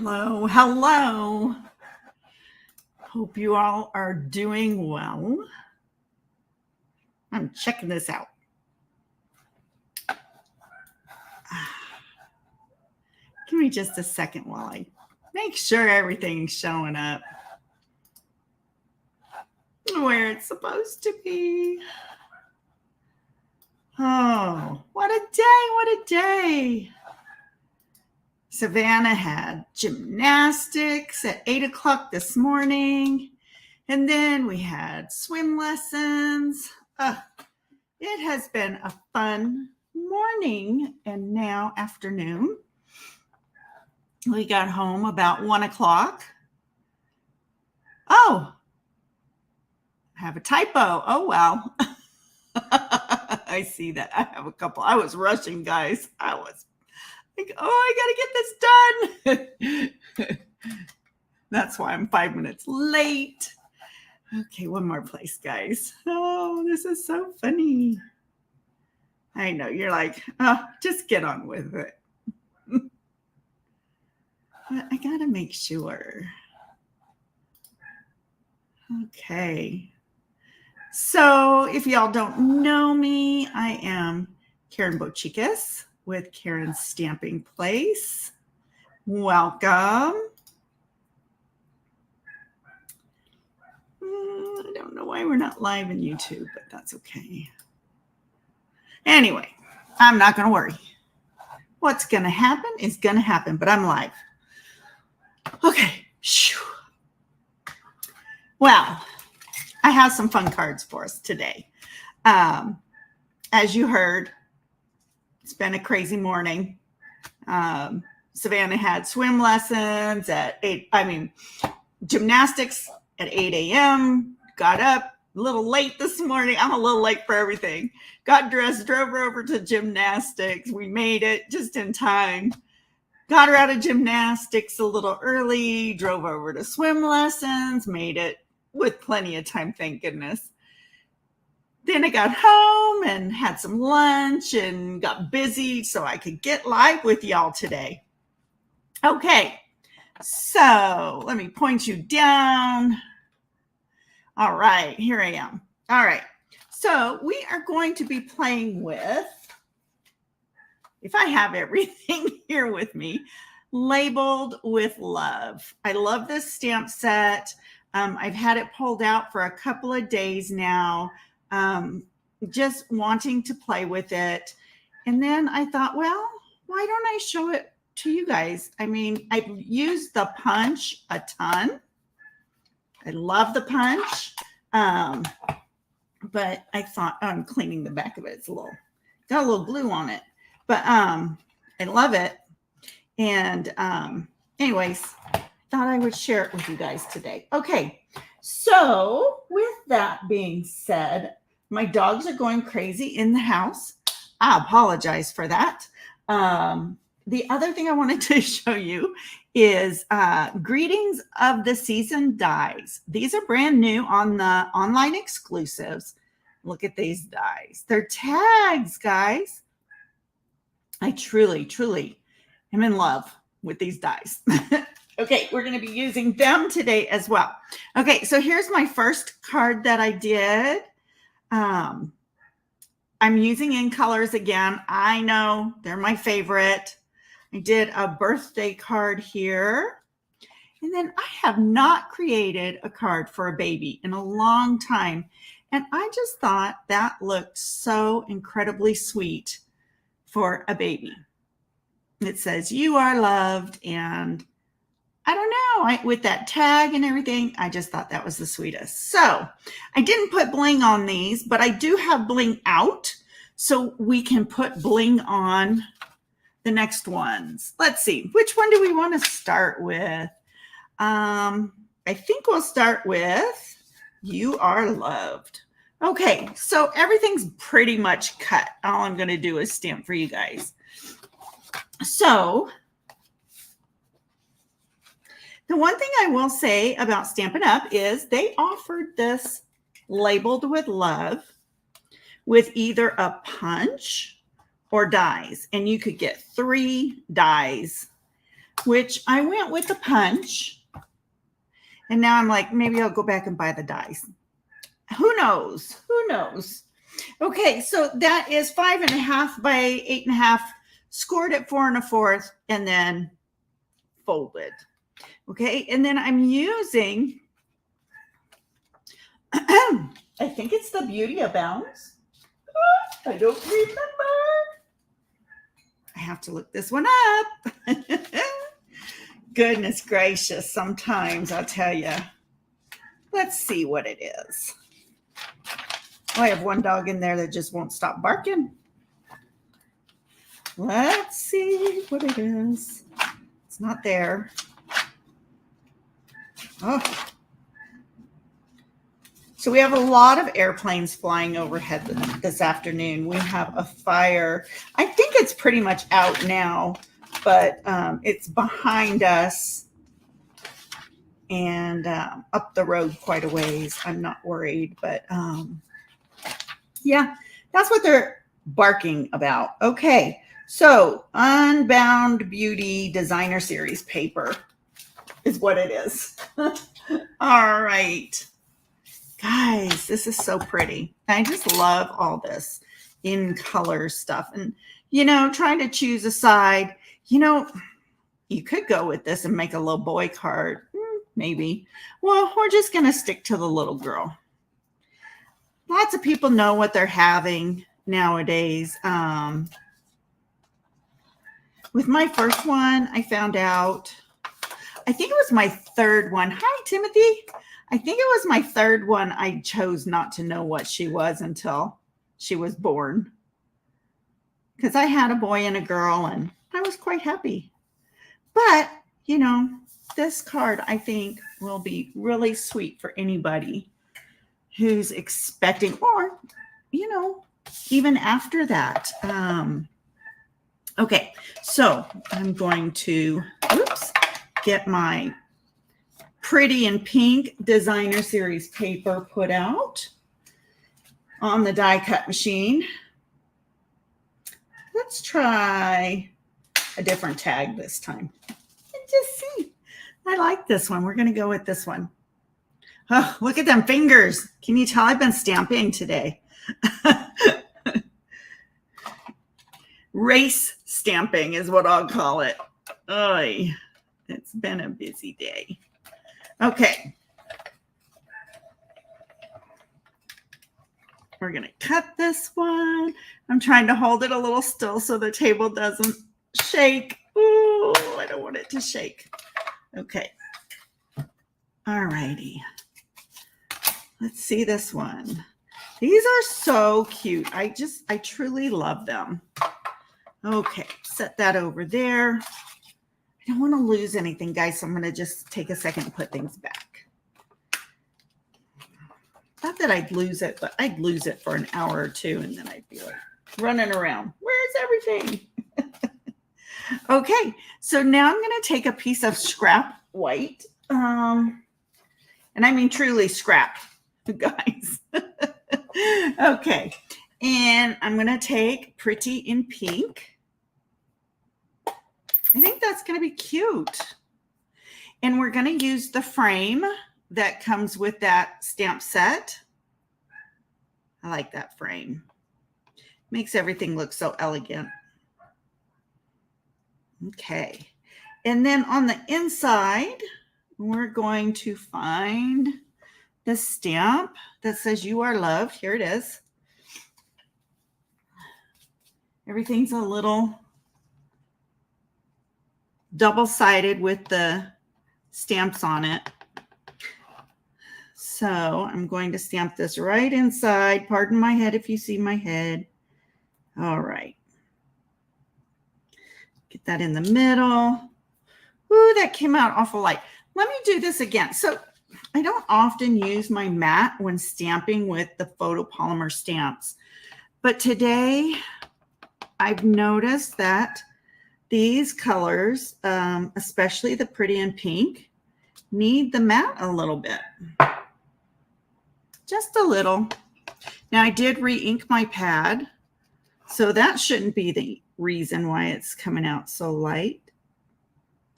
Hello, hello. Hope you all are doing well. I'm checking this out. Give me just a second while I make sure everything's showing up where it's supposed to be. Oh, what a day, what a day. Savannah had gymnastics at 8 o'clock this morning. And then we had swim lessons. It has been a fun morning and now afternoon. We got home about 1 o'clock. Oh, I have a typo. Oh, well. I see that. I have a couple. I was rushing, guys. I was like, I got to get this done. That's why I'm 5 minutes late. Okay, one more place, guys. Oh, this is so funny. I know, you're like, oh, just get on with it. But I got to make sure. Okay. So if y'all don't know me, I am Karen Bochicas with Karen's Stamping Place. Welcome. I don't know why we're not live in YouTube, but that's okay. Anyway, I'm not going to worry. What's going to happen is going to happen, but I'm live. Okay. Well, I have some fun cards for us today. As you heard, it's been a crazy morning. Savannah had swim lessons at gymnastics at 8 a.m. Got up a little late this morning. I'm a little late for everything. Got dressed, drove her over to gymnastics. We made it just in time. Got her out of gymnastics a little early, drove over to swim lessons, made it with plenty of time, thank goodness. Then I got home and had some lunch and got busy so I could get live with y'all today. Okay, so let me point you down. All right, here I am. All right, so we are going to be playing with, if I have everything here with me, Labeled with Love. I love this stamp set. I've had it pulled out for a couple of days now, just wanting to play with it. And then I thought, well, why don't I show it to you guys? I mean, I've used the punch a ton. I love the punch. But I thought, I'm cleaning the back of it. It's got a little glue on it. But I love it. And anyways, thought I would share it with you guys today. Okay, so with that being said, my dogs are going crazy in the house. I apologize for that. The other thing I wanted to show you is Greetings of the Season dies. These are brand new on the online exclusives. Look at these dies. They're tags, guys. I truly, truly am in love with these dies. Okay, we're going to be using them today as well. Okay, so here's my first card that I did. I'm using in colors again. I know they're my favorite. I did a birthday card here. And then I have not created a card for a baby in a long time. And I just thought that looked so incredibly sweet for a baby. It says, "You are loved," and I don't know, with that tag and everything, I just thought that was the sweetest. So I didn't put bling on these, but I do have bling out, so we can put bling on the next ones. Let's see, which one do we want to start with? I think we'll start with "You Are Loved." Okay, so everything's pretty much cut. All I'm going to do is stamp for you guys. So the one thing I will say about Stampin' Up! Is they offered this Labeled with Love with either a punch or dies. And you could get 3 dies which I went with the punch. And now I'm like, maybe I'll go back and buy the dies. Who knows? Who knows? Okay, so that is 5.5 by 8.5, scored at 4 1/4, and then folded. Okay, and then I'm using, I think it's the Beauty Abounds. I don't remember. I have to look this one up. Goodness gracious, sometimes I'll tell you. Let's see what it is. Oh, I have one dog in there that just won't stop barking. Let's see what it is. It's not there. Oh. So we have a lot of airplanes flying overhead this afternoon. We have a fire. I think it's pretty much out now, but it's behind us and up the road quite a ways. I'm not worried, but yeah, that's what they're barking about. Okay, so Unbound Beauty Designer Series paper is what it is. All right. Guys, this is so pretty. I just love all this in color stuff. And, you know, trying to choose a side, you know, you could go with this and make a little boy card. Maybe. Well, we're just going to stick to the little girl. Lots of people know what they're having nowadays. With my first one, I found out, I think it was my third one. Hi, Timothy. I think it was my third one. I chose not to know what she was until she was born. Because I had a boy and a girl, and I was quite happy. But, you know, this card, I think, will be really sweet for anybody who's expecting, or, you know, even after that. Okay, so I'm going to, get my Pretty in Pink Designer Series paper put out on the die cut machine. Let's try a different tag this time. And just see. I like this one. We're going to go with this one. Oh, look at them fingers. Can you tell I've been stamping today? Race stamping is what I'll call it. Oy, it's been a busy day. Okay. We're going to cut this one. I'm trying to hold it a little still so the table doesn't shake. Ooh, I don't want it to shake. Okay. All righty. Let's see this one. These are so cute. I truly love them. Okay, set that over there. I don't want to lose anything, guys, so I'm going to just take a second and put things back. Not that I'd lose it, but I'd lose it for an hour or two, and then I'd be like running around. Where's everything? Okay, so now I'm going to take a piece of scrap white, and I mean truly scrap, guys. Okay, and I'm going to take Pretty in Pink. I think that's going to be cute. And we're going to use the frame that comes with that stamp set. I like that frame. Makes everything look so elegant. Okay. And then on the inside, we're going to find the stamp that says "You are loved." Here it is. Everything's a little double-sided with the stamps on it. So I'm going to stamp this right inside. Pardon my head if you see my head. All right. Get that in the middle. Ooh, that came out awful light. Let me do this again. So I don't often use my mat when stamping with the photopolymer stamps. But today I've noticed that these colors, especially the Pretty in Pink, need the mat a little bit. Just a little. Now I did re-ink my pad, so that shouldn't be the reason why it's coming out so light.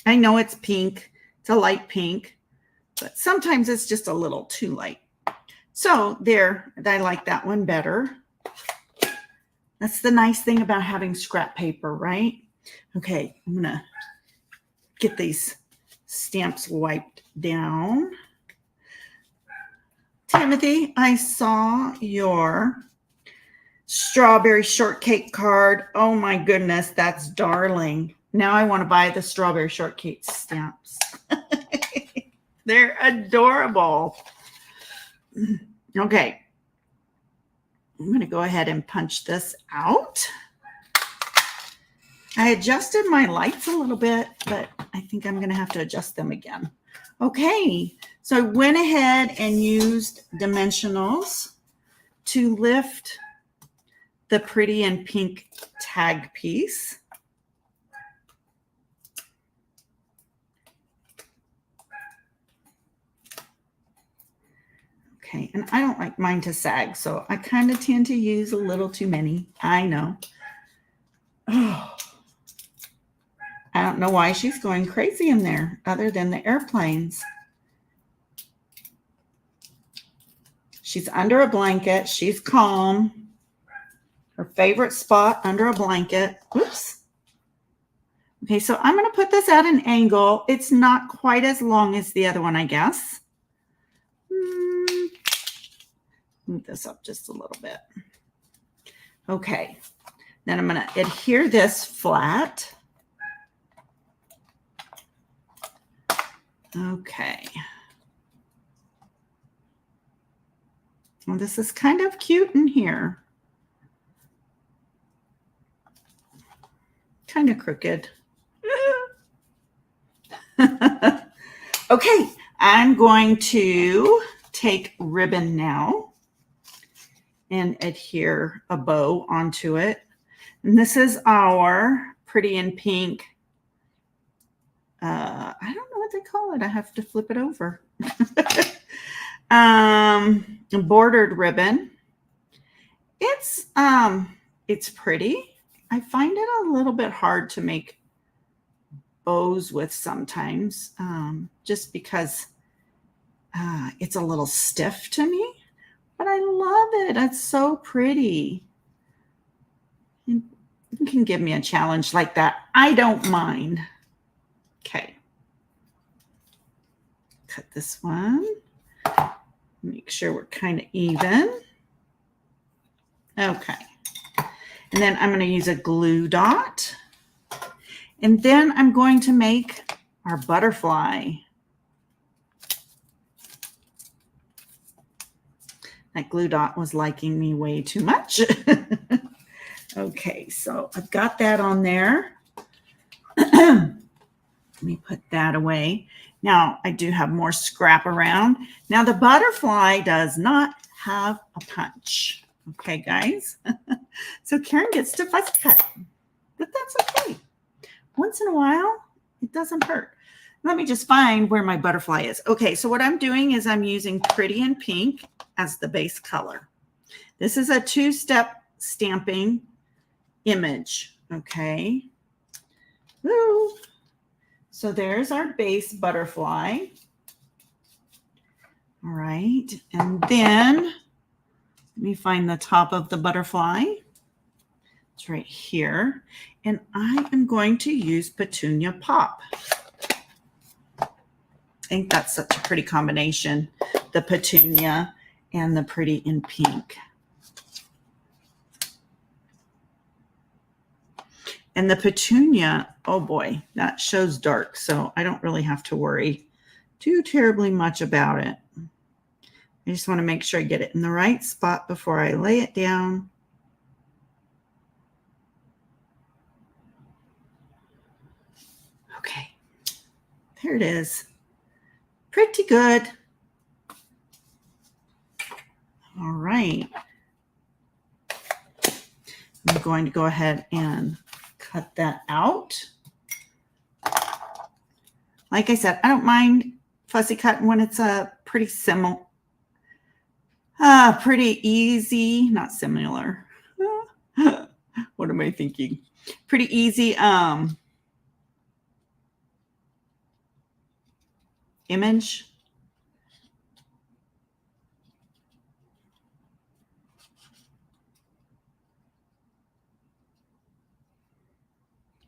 I know it's pink. It's a light pink, but sometimes it's just a little too light. So there, I like that one better. That's the nice thing about having scrap paper, right? Okay, I'm going to get these stamps wiped down. Timothy, I saw your strawberry shortcake card. Oh my goodness, that's darling. Now I want to buy the strawberry shortcake stamps. They're adorable. Okay. I'm going to go ahead and punch this out. I adjusted my lights a little bit, but I think I'm going to have to adjust them again. Okay. So I went ahead and used dimensionals to lift the pretty and pink tag piece. Okay, and I don't like mine to sag, so I kind of tend to use a little too many. I know. Oh, I don't know why she's going crazy in there other than the airplanes. She's under a blanket. She's calm. Her favorite spot under a blanket. Oops. Okay, so I'm going to put this at an angle. It's not quite as long as the other one, I guess. Move this up just a little bit. Okay, then I'm going to adhere this flat. Okay. Well, this is kind of cute in here. Kind of crooked. Okay, I'm going to take ribbon now and adhere a bow onto it. And this is our pretty in pink. I don't know what they call it. I have to flip it over. Bordered ribbon. It's pretty. I find it a little bit hard to make bows with sometimes, just because it's a little stiff to me. But I love it. It's so pretty. You can give me a challenge like that. I don't mind. Okay. Cut this one. Make sure we're kind of even. Okay. And then I'm going to use a glue dot. And then I'm going to make our butterfly. That glue dot was liking me way too much. Okay, so I've got that on there. Let me put that away. Now, I do have more scrap around. Now, the butterfly does not have a punch. Okay, guys. So Karen gets to fussy cut, but that's okay. Once in a while, it doesn't hurt. Let me just find where my butterfly is. Okay, so what I'm doing is I'm using Pretty in Pink as the base color. This is a two-step stamping image, okay? Woo. So there's our base butterfly. All right, and then let me find the top of the butterfly. It's right here. And I am going to use Petunia Pop. I think that's such a pretty combination, the petunia and the Pretty in Pink. And the petunia, oh boy, that shows dark, so I don't really have to worry too terribly much about it. I just want to make sure I get it in the right spot before I lay it down. Okay, there it is. Pretty good. All right. I'm going to go ahead and cut that out. Like I said, I don't mind fussy cutting when it's a pretty similar, pretty easy, not similar. What am I thinking? Pretty easy image.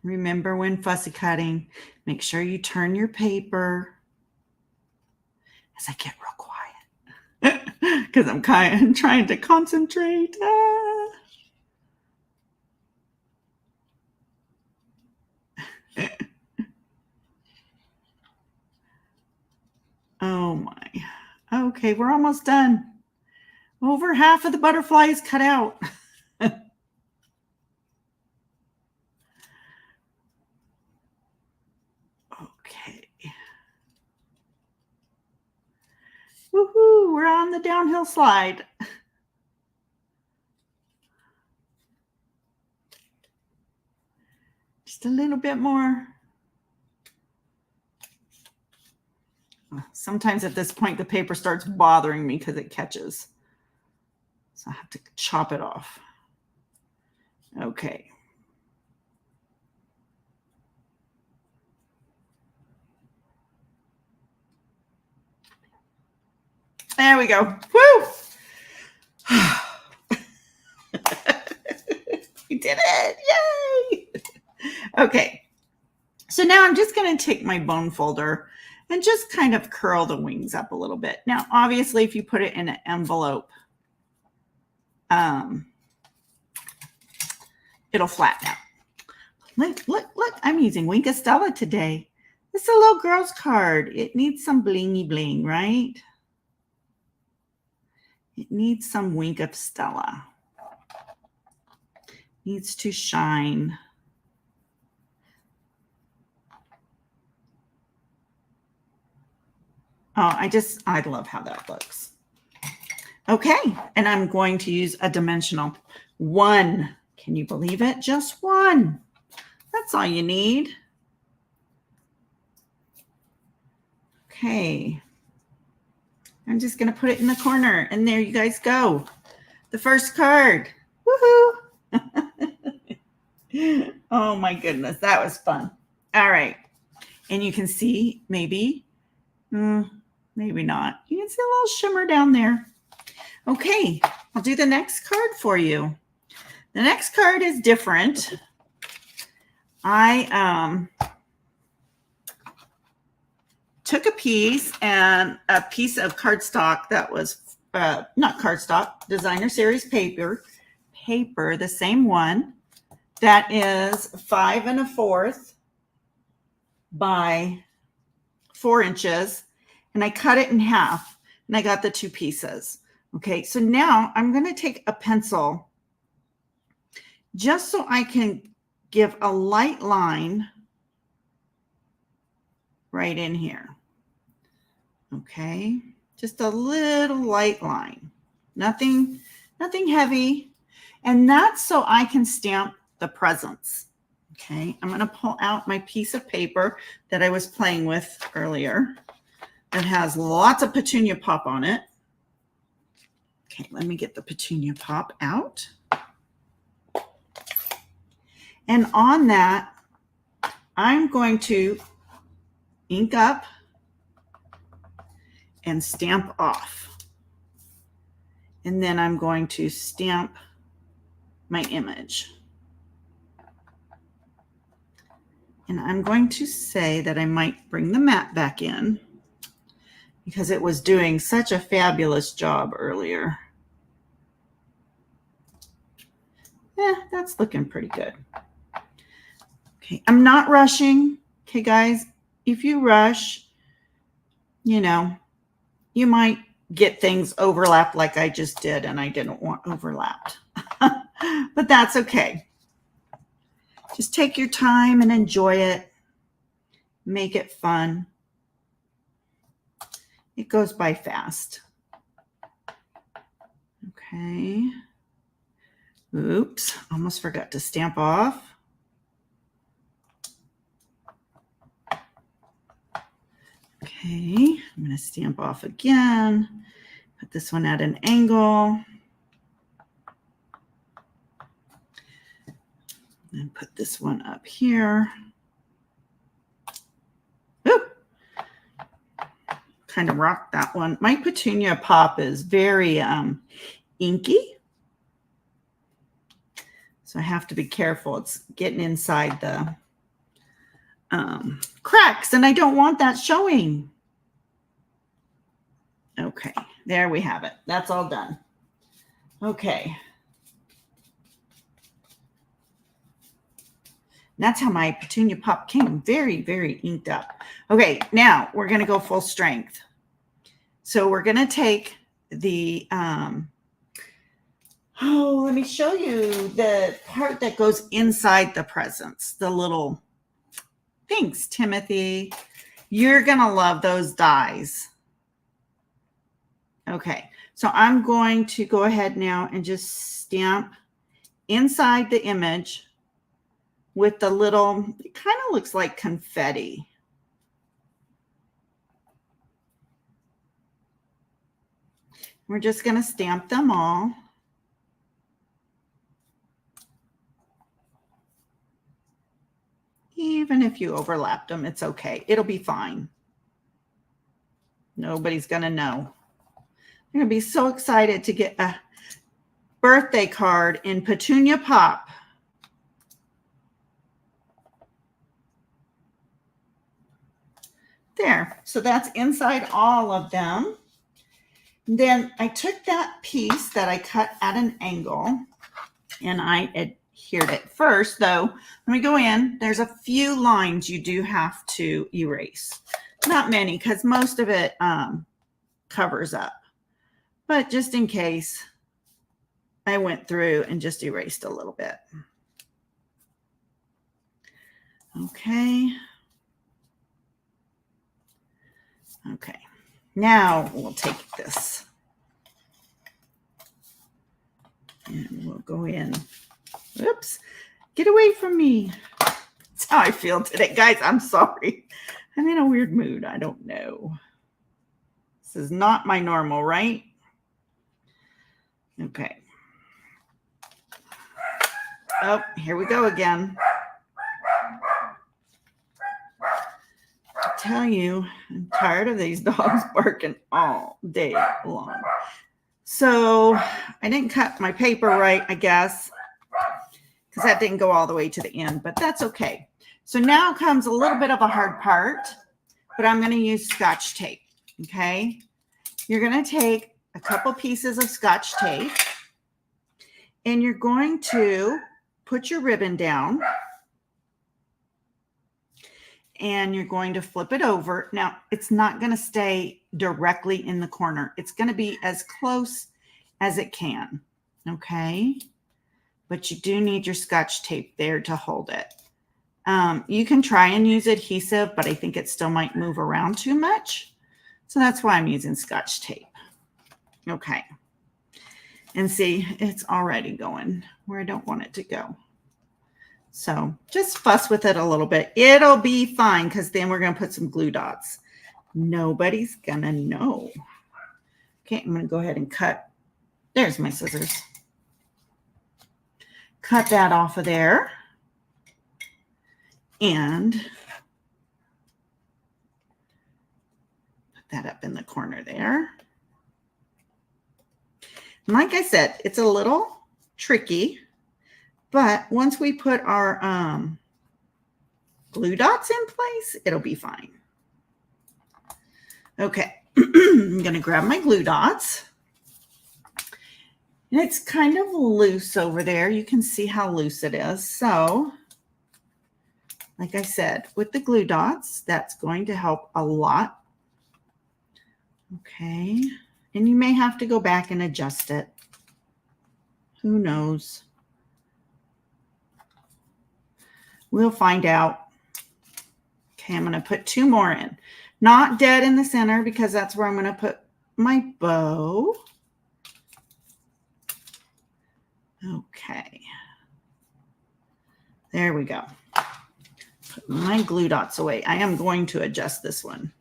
Remember when fussy cutting, make sure you turn your paper as I get real quiet because I'm kind of trying to concentrate. Oh my. Okay, we're almost done. Over half of the butterfly is cut out. Okay. Woohoo, we're on the downhill slide. Just a little bit more. Sometimes at this point, the paper starts bothering me because it catches. So I have to chop it off. Okay. There we go. Woo! We did it. Yay! Okay. So now I'm just going to take my bone folder and just kind of curl the wings up a little bit. Now, obviously, if you put it in an envelope, it'll flatten out. Look, I'm using Wink of Stella today. It's a little girl's card. It needs some blingy bling, right? It needs some Wink of Stella. Needs to shine. Oh, I love how that looks. Okay, and I'm going to use a dimensional 1. Can you believe it? Just 1. That's all you need. Okay. I'm just going to put it in the corner, and there you guys go. The first card. Woohoo! Oh my goodness, that was fun. All right. And you can see maybe not. You can see a little shimmer down there. Okay, I'll do the next card for you. The next card is different. I took a piece of cardstock that was not cardstock, designer series paper, the same one that is 5 1/4 by 4 inches, and I cut it in half, and I got the 2 pieces. Okay, so now I'm going to take a pencil just so I can give a light line right in here. Okay, just a little light line, nothing heavy, and that's so I can stamp the presents. Okay, I'm going to pull out my piece of paper that I was playing with earlier. It has lots of Petunia Pop on it. Okay, let me get the Petunia Pop out. And on that, I'm going to ink up and stamp off. And then I'm going to stamp my image. And I'm going to say that I might bring the mat back in because it was doing such a fabulous job earlier. Yeah, that's looking pretty good. Okay, I'm not rushing. Okay, guys, if you rush, you know, you might get things overlapped like I just did, and I didn't want overlapped. But that's okay. Just take your time and enjoy it. Make it fun. It goes by fast. Okay. Oops, almost forgot to stamp off. Okay, I'm going to stamp off again. Put this one at an angle. And put this one up here. Ooh. kind of rocked that one. My Petunia Pop is very inky. So I have to be careful. It's getting inside the cracks, and I don't want that showing. Okay, there we have it. That's all done. Okay. That's how my Petunia Pop came. Very, very inked up. Okay, now we're going to go full strength. So we're going to take the, let me show you the part that goes inside the presents, the little pinks, Timothy. You're going to love those dies. Okay, so I'm going to go ahead now and just stamp inside the image with the little, it kind of looks like confetti. We're just going to stamp them all. Even if you overlapped them, it's okay. It'll be fine. Nobody's going to know. I'm going to be so excited to get a birthday card in Petunia Pop. There. So that's inside all of them. Then I took that piece that I cut at an angle and I adhered it first, though. Let me go in. There's a few lines you do have to erase. Not many, because most of it covers up. But just in case, I went through and just erased a little bit. Okay. Okay. Now we'll take this and we'll go in. Oops. Get away from me. That's how I feel today. Guys, I'm sorry. I'm in a weird mood. I don't know. This is not my normal, right? Okay. Oh, here we go again. I tell you, I'm tired of these dogs barking all day long. So I didn't cut my paper right, I guess, because that didn't go all the way to the end, but that's okay. So now comes a little bit of a hard part, but I'm going to use Scotch tape, okay? You're going to take a couple pieces of Scotch tape, and you're going to put your ribbon down, and you're going to flip it over. Now, it's not going to stay directly in the corner. It's going to be as close as it can, okay? But you do need your Scotch tape there to hold it. You can try and use adhesive, but I think it still might move around too much. So that's why I'm using Scotch tape. Okay. And see, it's already going where I don't want it to go. So just fuss with it a little bit. It'll be fine because then we're going to put some glue dots. Nobody's going to know. Okay, I'm going to go ahead and cut. There's my scissors. Cut that off of there. And put that up in the corner there. And like I said, it's a little tricky. But once we put our glue dots in place, it'll be fine. Okay, I'm going to grab my glue dots. And it's kind of loose over there. You can see how loose it is. So, like I said, with the glue dots, that's going to help a lot. Okay, and you may have to go back and adjust it. Who knows? We'll find out. Okay, I'm going to put two more in. Not dead in the center because that's where I'm going to put my bow. Okay. There we go. Put my glue dots away. I am going to adjust this one.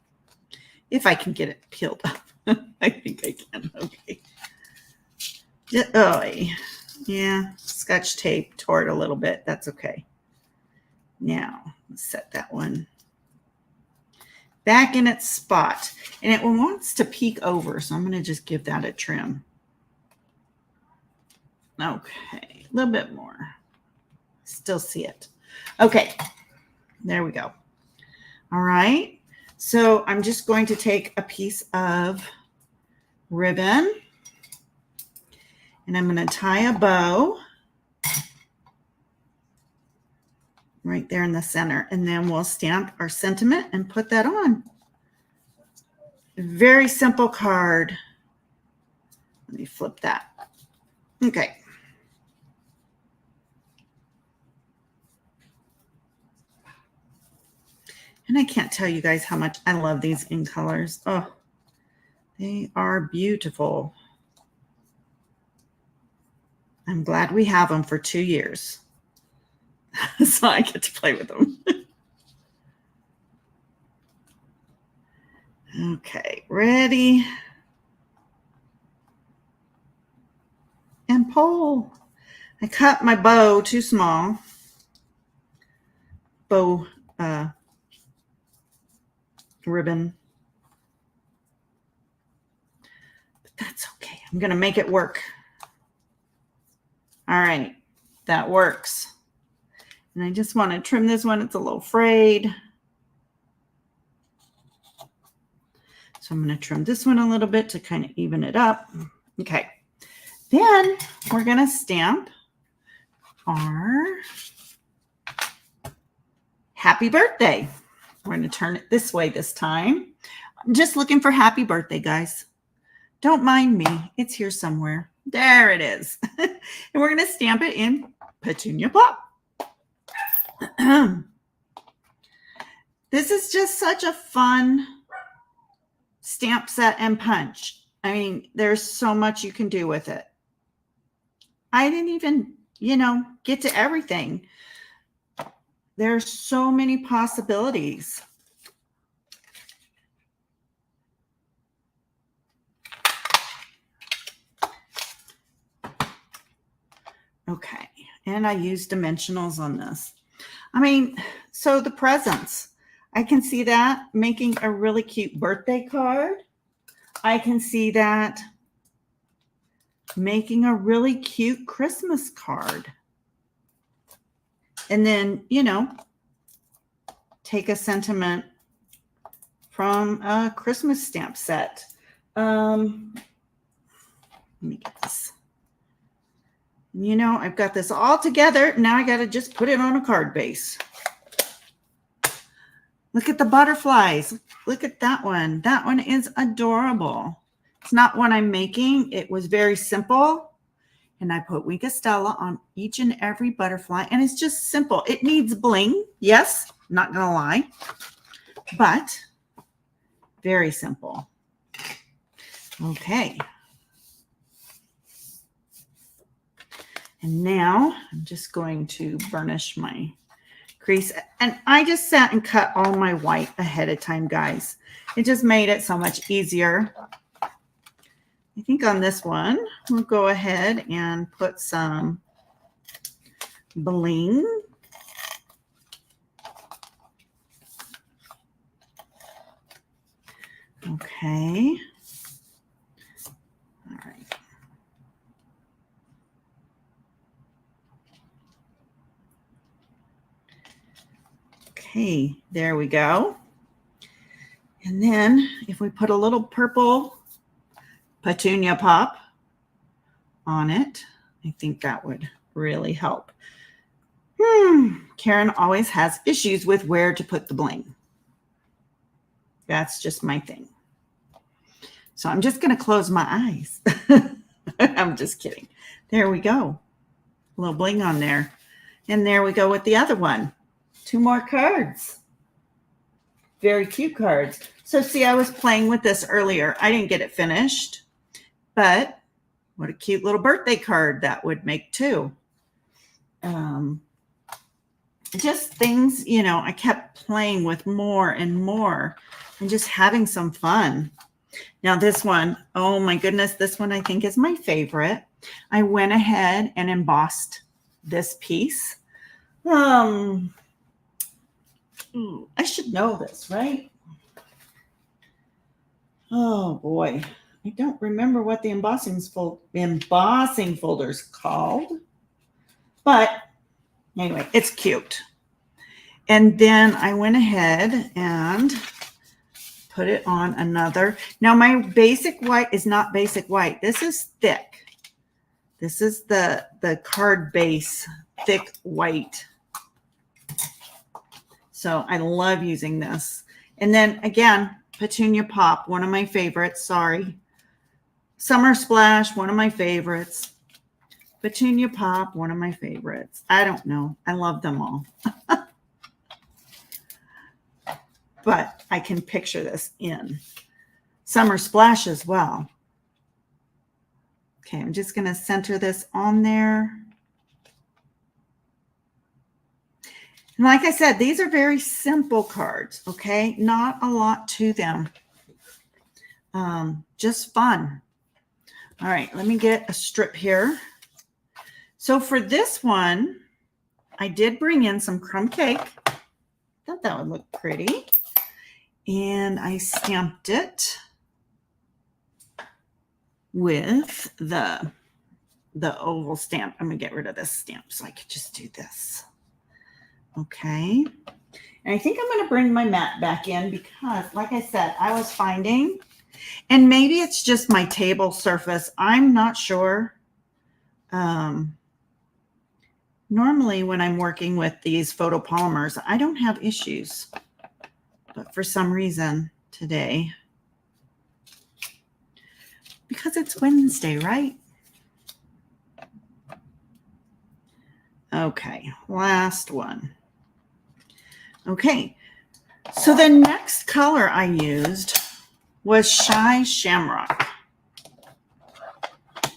If I can get it peeled up. I think I can. Okay. Oh, yeah. Scotch tape tore it a little bit. That's okay. Now, let's set that one. back in its spot. And it wants to peek over, so I'm going to just give that a trim. Okay, a little bit more. Still see it. Okay, there we go. All right, so I'm just going to take a piece of ribbon and I'm going to tie a bow right there in the center, and then we'll stamp our sentiment and put that on. Very simple card. Let me flip that. Okay. And I can't tell you guys how much I love these in colors. Oh, they are beautiful. I'm glad we have them for 2 years. So I get to play with them. Okay, ready. And pull. I cut my bow too small. Bow ribbon. But that's okay. I'm going to make it work. All right, that works. And I just want to trim this one. It's a little frayed. So I'm going to trim this one a little bit to kind of even it up. Okay. Then we're going to stamp our happy birthday. We're going to turn it this way this time. I'm just looking for happy birthday, guys. Don't mind me. It's here somewhere. There it is. And we're going to stamp it in Petunia Pop. This is just such a fun stamp set and punch. I mean, there's so much you can do with it. I didn't even, get to everything. There's so many possibilities. Okay, and I use dimensionals on this. I mean, so the presents, I can see that making a really cute birthday card. I can see that making a really cute Christmas card. And then, take a sentiment from a Christmas stamp set. Let me get this. I've got this all together. Now I got to just put it on a card base. Look at the butterflies. Look at that one. That one is adorable. It's not one I'm making. It was very simple. And I put Wink of Stella on each and every butterfly. And it's just simple. It needs bling. Yes, not going to lie. But very simple. Okay. And now I'm just going to burnish my crease. And I just sat and cut all my white ahead of time, guys. It just made it so much easier. I think on this one, we'll go ahead and put some bling. Okay. All right. Okay, there we go. And then if we put a little purple Petunia Pop on it, I think that would really help. Karen always has issues with where to put the bling. That's just my thing. So I'm just going to close my eyes. I'm just kidding. There we go. A little bling on there. And there we go with the other one. 2 more cards. Very cute cards. So see, I was playing with this earlier. I didn't get it finished. But what a cute little birthday card that would make too. Just things, I kept playing with more and more and just having some fun. Now this one, oh my goodness, this one I think is my favorite. I went ahead and embossed this piece. I should know this, right? Oh boy. I don't remember what the embossing folder's called. But anyway, it's cute. And then I went ahead and put it on another. Now my basic white is not basic white. This is thick. This is the card base thick white. So I love using this. And then again, Petunia Pop, one of my favorites. Sorry. Summer Splash, one of my favorites. Petunia Pop, one of my favorites. I don't know. I love them all. But I can picture this in Summer Splash as well. Okay, I'm just going to center this on there. And like I said, these are very simple cards, okay? Not a lot to them. Just fun. All right, let me get a strip here. So for this one, I did bring in some crumb cake. Thought that would look pretty. And I stamped it with the oval stamp. I'm going to get rid of this stamp so I could just do this. Okay. And I think I'm going to bring my mat back in because, like I said, I was finding, and maybe it's just my table surface. I'm not sure. Normally when I'm working with these photopolymers, I don't have issues. But for some reason today, because it's Wednesday, right? Okay, last one. Okay, so the next color I used was Shy Shamrock.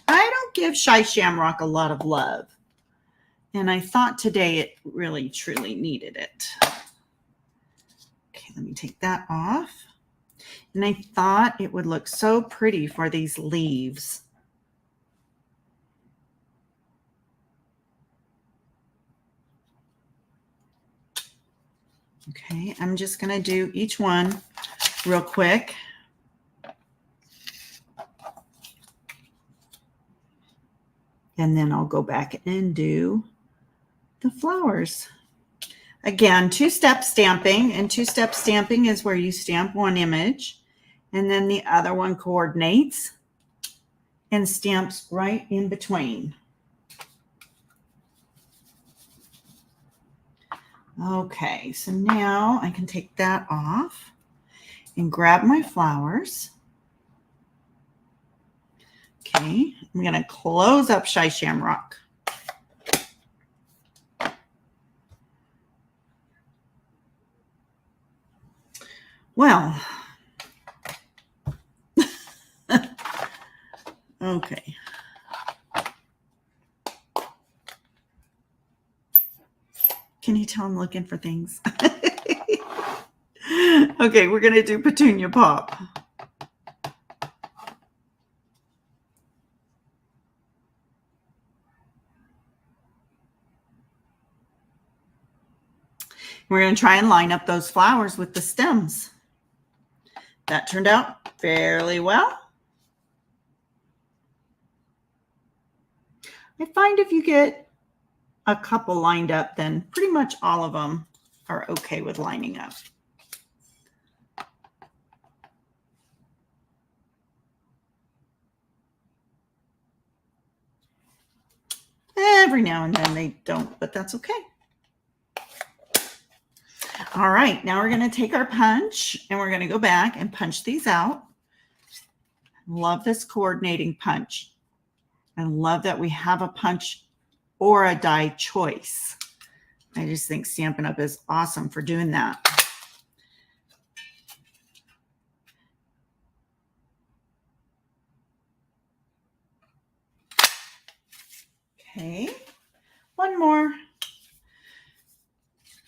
I don't give Shy Shamrock a lot of love. And I thought today it really, truly needed it. Okay, let me take that off. And I thought it would look so pretty for these leaves. Okay, I'm just going to do each one real quick. And then I'll go back and do the flowers. Again, two-step stamping, and two-step stamping is where you stamp one image and then the other one coordinates and stamps right in between. Okay, so now I can take that off and grab my flowers. Okay, I'm going to close up Shy Shamrock. Well, okay. Can you tell I'm looking for things? Okay, we're going to do Petunia Pop. We're going to try and line up those flowers with the stems. That turned out fairly well. I find if you get a couple lined up, then pretty much all of them are okay with lining up. Every now and then they don't, but that's okay. All right, now we're going to take our punch and we're going to go back and punch these out. Love this coordinating punch. I love that we have a punch or a die choice. I just think Stampin' Up! Is awesome for doing that. Okay, one more.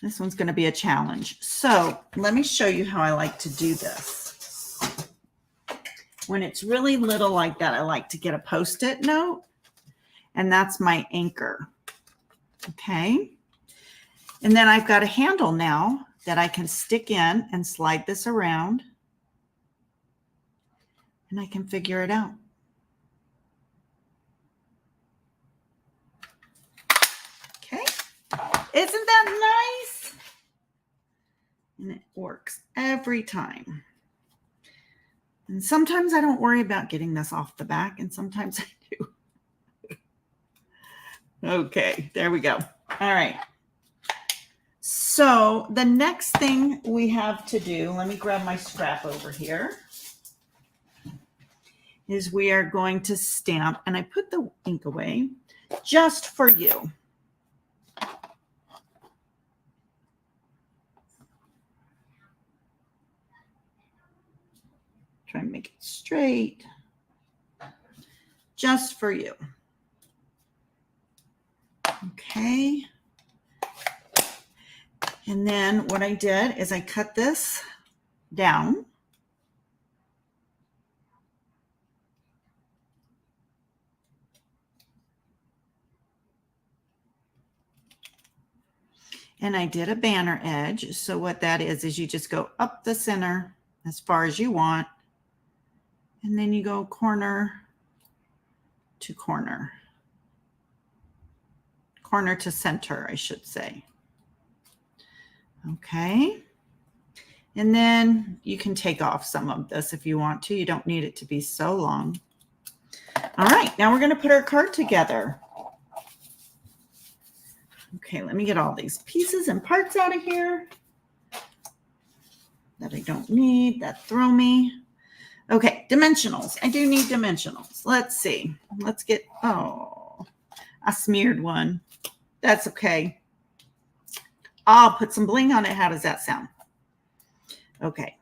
This one's going to be a challenge. So let me show you how I like to do this. When it's really little like that, I like to get a Post-it note, and that's my anchor. Okay. And then I've got a handle now that I can stick in and slide this around. and I can figure it out. Okay, isn't that nice? And it works every time. And sometimes I don't worry about getting this off the back, and sometimes I do. Okay, there we go. All right. So the next thing we have to do, let me grab my scrap over here, is we are going to stamp, and I put the ink away just for you. Try and make it straight. Just for you. Okay. And then what I did is I cut this down. And I did a banner edge. So what that is you just go up the center as far as you want. And then you go corner to corner. Corner to center, I should say. Okay. And then you can take off some of this if you want to. You don't need it to be so long. All right, now we're going to put our card together. Okay, let me get all these pieces and parts out of here that I don't need, that throw me. Okay, dimensionals. I do need dimensionals. Let's see. Let's get, oh, I smeared one. That's okay. I'll put some bling on it. How does that sound? Okay,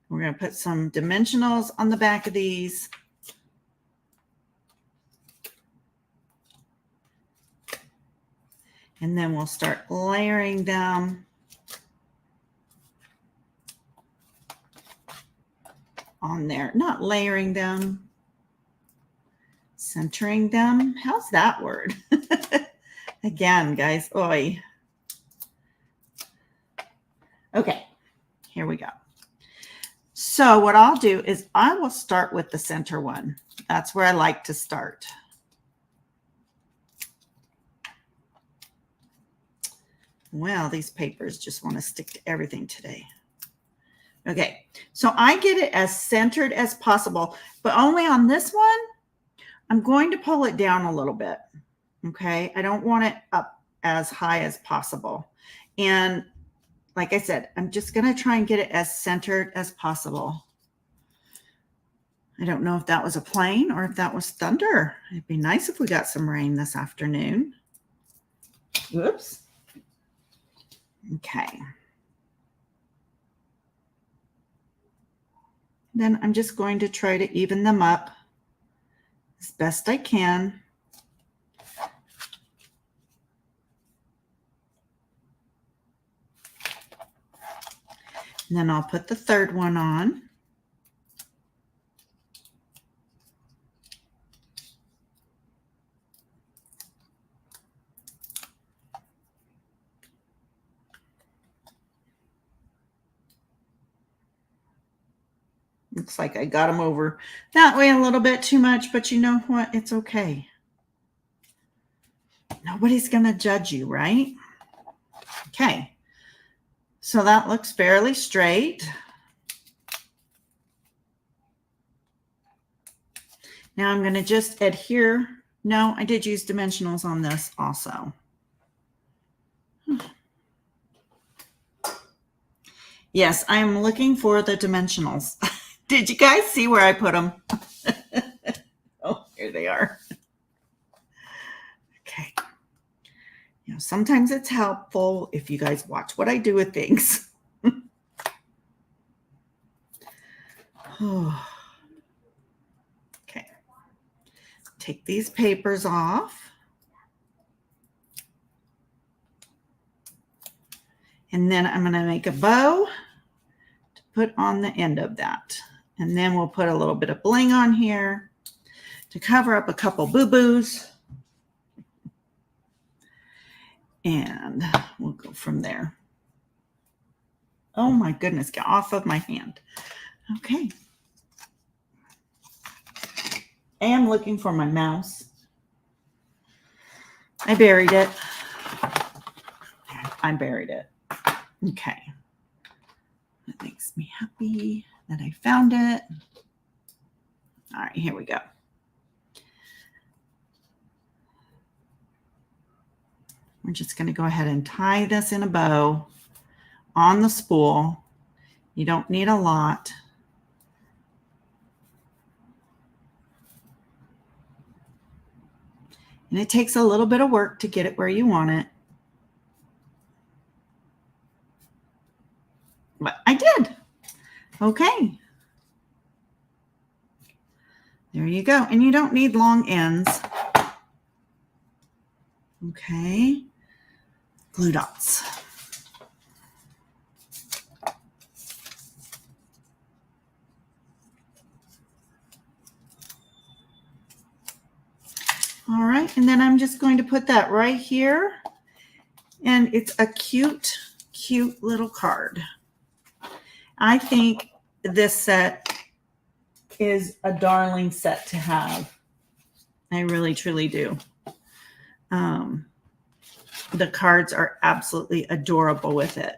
we're going to put some dimensionals on the back of these. And then we'll start layering them on there. Not layering them, centering them. How's that word? Again, guys, oi. Okay, here we go. So what I'll do is I will start with the center one. That's where I like to start. Well, these papers just want to stick to everything today. Okay, so I get it as centered as possible, but only on this one, I'm going to pull it down a little bit. Okay, I don't want it up as high as possible. And like I said, I'm just going to try and get it as centered as possible. I don't know if that was a plane or if that was thunder. It'd be nice if we got some rain this afternoon. Whoops. Okay. Then I'm just going to try to even them up as best I can. And then I'll put the third one on. Looks like I got them over that way a little bit too much, but you know what? It's okay. Nobody's going to judge you, right? Okay. So that looks fairly straight. Now I'm going to just adhere. No, I did use dimensionals on this also. Yes, I am looking for the dimensionals. Did you guys see where I put them? Oh, here they are. Okay. You know, sometimes it's helpful if you guys watch what I do with things. Oh. Okay. Take these papers off. And then I'm going to make a bow to put on the end of that. And then we'll put a little bit of bling on here to cover up a couple boo-boos. And we'll go from there. Oh my goodness, get off of my hand. Okay. I am looking for my mouse. I buried it. I buried it. Okay. That makes me happy that I found it. All right, here we go. We're just going to go ahead and tie this in a bow on the spool. You don't need a lot. And it takes a little bit of work to get it where you want it. But I did. Okay. There you go. And you don't need long ends. Okay. Glue dots. All right, and then I'm just going to put that right here. And it's a cute, cute little card. I think this set is a darling set to have. I really, truly do. The cards are absolutely adorable with it.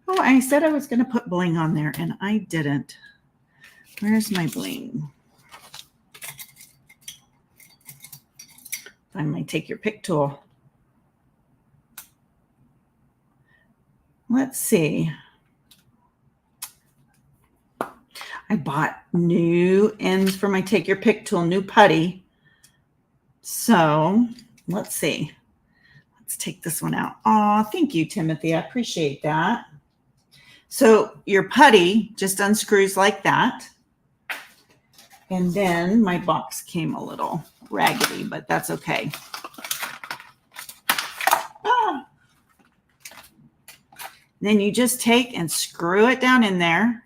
Oh, I said I was going to put bling on there, and I didn't. Where's my bling? Find my Take Your Pick tool. Let's see. I bought new ends for my Take Your Pick tool, new putty. So let's see. Let's take this one out. Oh, thank you, Timothy. I appreciate that. So your putty just unscrews like that. And then my box came a little raggedy, but that's okay. Then you just take and screw it down in there.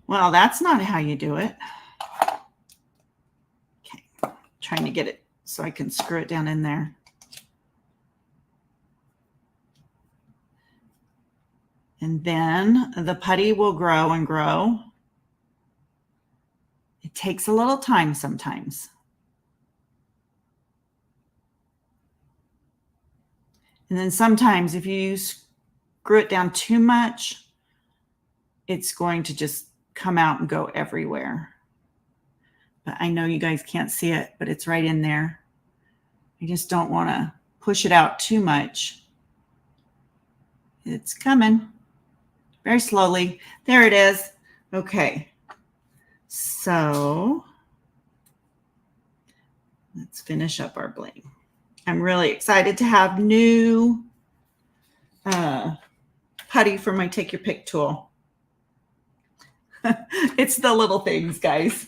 Well, that's not how you do it. Okay, trying to get it so I can screw it down in there. And then the putty will grow and grow. It takes a little time sometimes. And then sometimes if you screw it down too much, it's going to just come out and go everywhere. But I know you guys can't see it, but it's right in there. I just don't want to push it out too much. It's coming very slowly. There it is. Okay. So let's finish up our bling. I'm really excited to have new putty for my Take Your Pick tool. It's the little things, guys.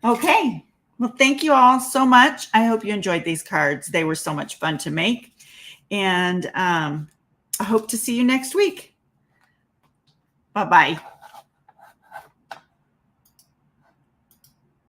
Okay. Well, thank you all so much. I hope you enjoyed these cards. They were so much fun to make. And I hope to see you next week. Bye-bye.